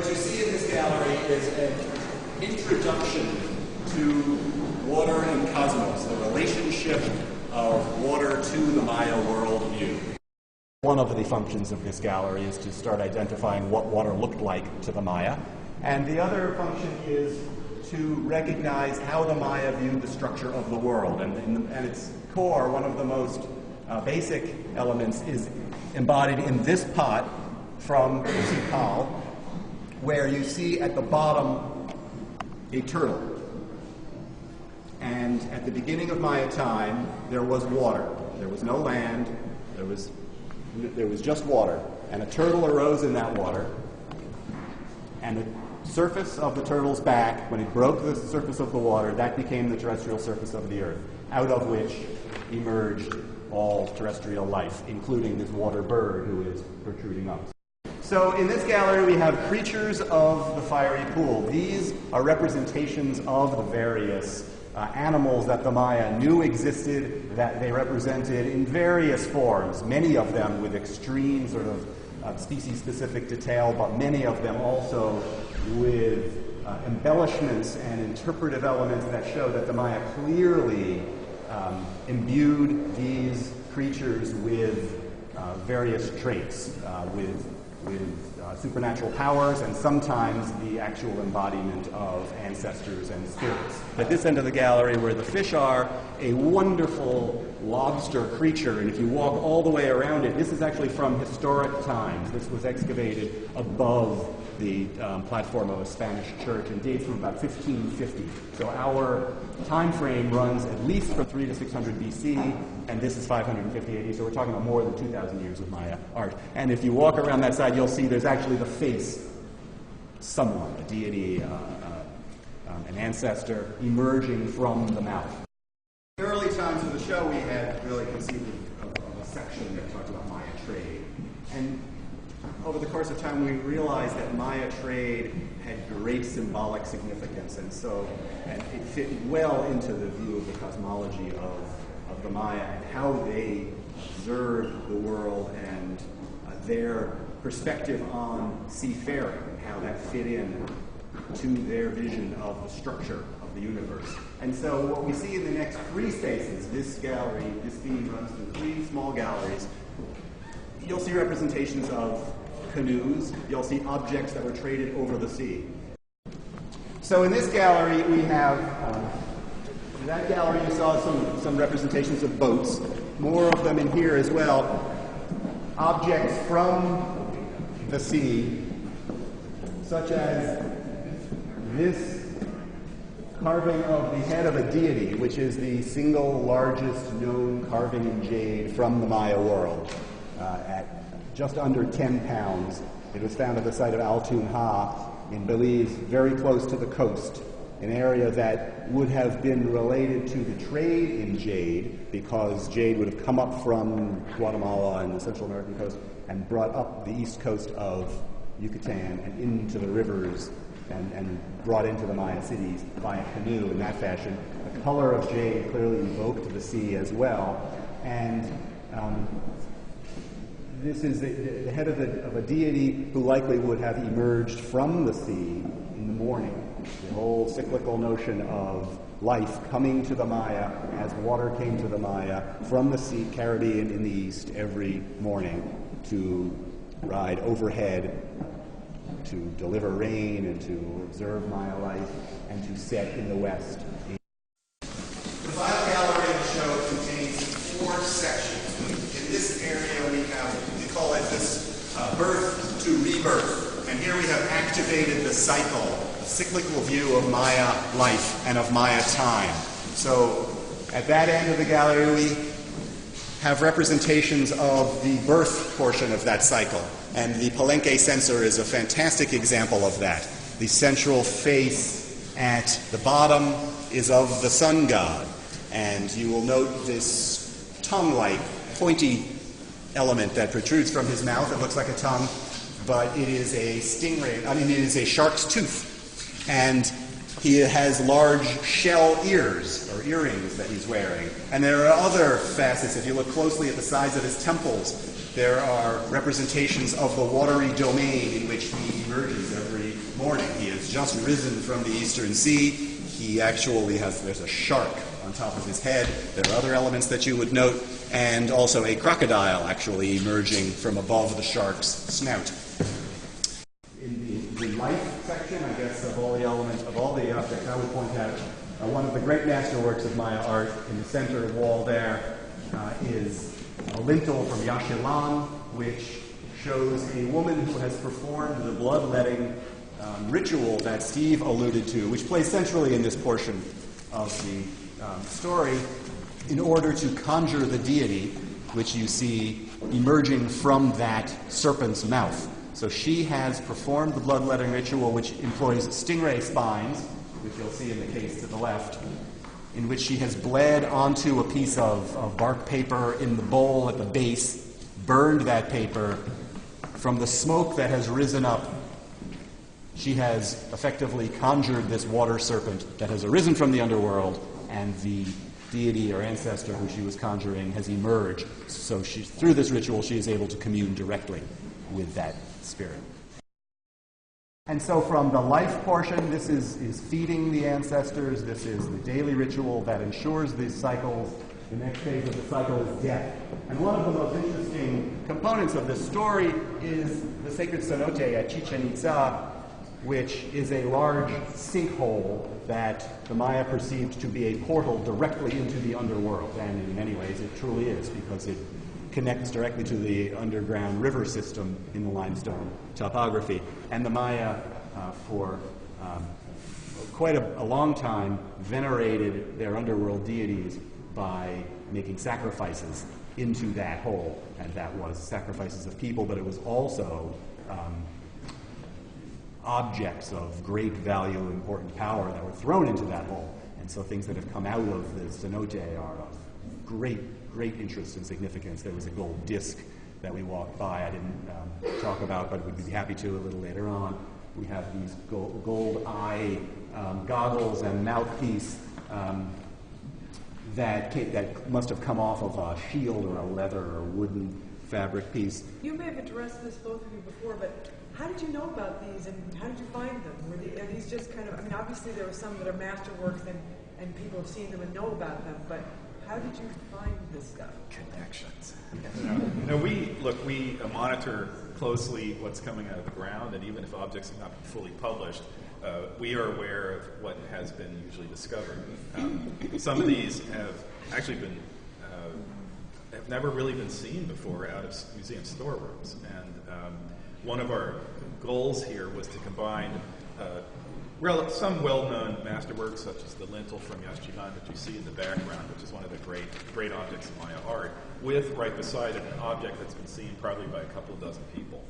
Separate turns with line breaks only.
What you see in this gallery is an introduction to water and cosmos, the relationship of water to the Maya worldview. One of the functions of this gallery is to start identifying what water looked like to the Maya, and the other function is to recognize how the Maya viewed the structure of the world. And at its core, one of the most basic elements is embodied in this pot from Tikal, where you see at the bottom a turtle. And at the beginning of Maya time, there was water. There was no land. There was just water. And a turtle arose in that water. And the surface of the turtle's back, when it broke the surface of the water, that became the terrestrial surface of the earth, out of which emerged all terrestrial life, including this water bird who is protruding up. So in this gallery we have creatures of the fiery pool. These are representations of the various animals that the Maya knew existed, that they represented in various forms, many of them with extreme sort of species-specific detail, but many of them also with embellishments and interpretive elements that show that the Maya clearly imbued these creatures with various traits, with supernatural powers, and sometimes the actual embodiment of ancestors and spirits. At this end of the gallery, where the fish are, a wonderful lobster creature, and if you walk all the way around it, this is actually from historic times. This was excavated above the platform of a Spanish church and dates from about 1550. So our time frame runs at least from 300 to 600 BC, and this is 550 AD, so we're talking about more than 2,000 years of Maya art. And if you walk around that side, you'll see there's actually the face, someone, a deity, an ancestor, emerging from the mouth. In the early times of the show, we had really conceived of a section that talked about Maya trade. And over the course of time, we realized that Maya trade had great symbolic significance, and it fit well into the view of the cosmology of the Maya and how they observed the world and their perspective on seafaring and how that fit in to their vision of the structure of the universe. And so what we see in the next three spaces, this gallery, this theme runs through three small galleries. You'll see representations of canoes. You'll see objects that were traded over the sea. So in this gallery, we have, in that gallery you saw some representations of boats, more of them in here as well. Objects from the sea, such as this carving of the head of a deity, which is the single largest known carving in jade from the Maya world, at just under 10 pounds. It was found at the site of Altun Ha in Belize, very close to the coast, an area that would have been related to the trade in jade, because jade would have come up from Guatemala and the Central American coast and brought up the east coast of Yucatan and into the rivers and brought into the Maya cities by a canoe in that fashion. The color of jade clearly evoked the sea as well. And this is the head of a deity who likely would have emerged from the sea in the morning. The whole cyclical notion of life coming to the Maya as water came to the Maya from the sea, Caribbean in the east every morning to ride overhead, to deliver rain and to observe Maya life, and to set in the west. The final gallery of the show contains 4 sections. In this area we call it this birth to rebirth. And here we have activated the cycle, the cyclical view of Maya life and of Maya time. So at that end of the gallery we have representations of the birth portion of that cycle. And the Palenque censer is a fantastic example of that. The central face at the bottom is of the sun god. And you will note this tongue-like, pointy element that protrudes from his mouth. It looks like a tongue, but it is a it is a shark's tooth. And he has large shell ears, or earrings, that he's wearing. And there are other facets. If you look closely at the sides of his temples, there are representations of the watery domain in which he emerges every morning. He has just risen from the Eastern Sea. He actually there's a shark on top of his head. There are other elements that you would note, and also a crocodile actually emerging from above the shark's snout. In the life section, I guess, of all the elements, of all the objects, I would point out one of the great masterworks of Maya art in the center wall there is a lintel from Yaxchilan, which shows a woman who has performed the bloodletting ritual that Steve alluded to, which plays centrally in this portion of the story, in order to conjure the deity, which you see emerging from that serpent's mouth. So she has performed the bloodletting ritual, which employs stingray spines, which you'll see in the case to the left, in which she has bled onto a piece of bark paper in the bowl at the base, burned that paper. From the smoke that has risen up, she has effectively conjured this water serpent that has arisen from the underworld, and the deity or ancestor who she was conjuring has emerged. So through this ritual, she is able to commune directly with that spirit. And so from the life portion, this is feeding the ancestors. This is the daily ritual that ensures these cycles. The next phase of the cycle is death. And one of the most interesting components of this story is the sacred cenote at Chichen Itza, which is a large sinkhole that the Maya perceived to be a portal directly into the underworld. And in many ways, it truly is, because it connects directly to the underground river system in the limestone topography. And the Maya, for quite a long time, venerated their underworld deities by making sacrifices into that hole. And that was sacrifices of people, but it was also objects of great value, important power that were thrown into that hole. And so things that have come out of the cenote are of great interest and significance. There was a gold disc that we walked by. I didn't talk about, but we'd be happy to a little later on. We have these gold eye goggles and mouthpiece that must have come off of a shield or a leather or wooden fabric piece.
You may have addressed this, both of you, before, but how did you know about these, and how did you find them? Are these just kind of, I mean, obviously there are some that are masterworks and people have seen them and know about them, but how did you find this stuff?
Connections.
We monitor closely what's coming out of the ground, and even if objects have not been fully published, we are aware of what has been usually discovered. Some of these have actually been have never really been seen before out of museum storerooms, and one of our goals here was to combine some well-known masterworks, such as the lintel from Yaxchilan that you see in the background, which is one of the great objects of Maya art, with, right beside it, an object that's been seen probably by a couple of dozen people.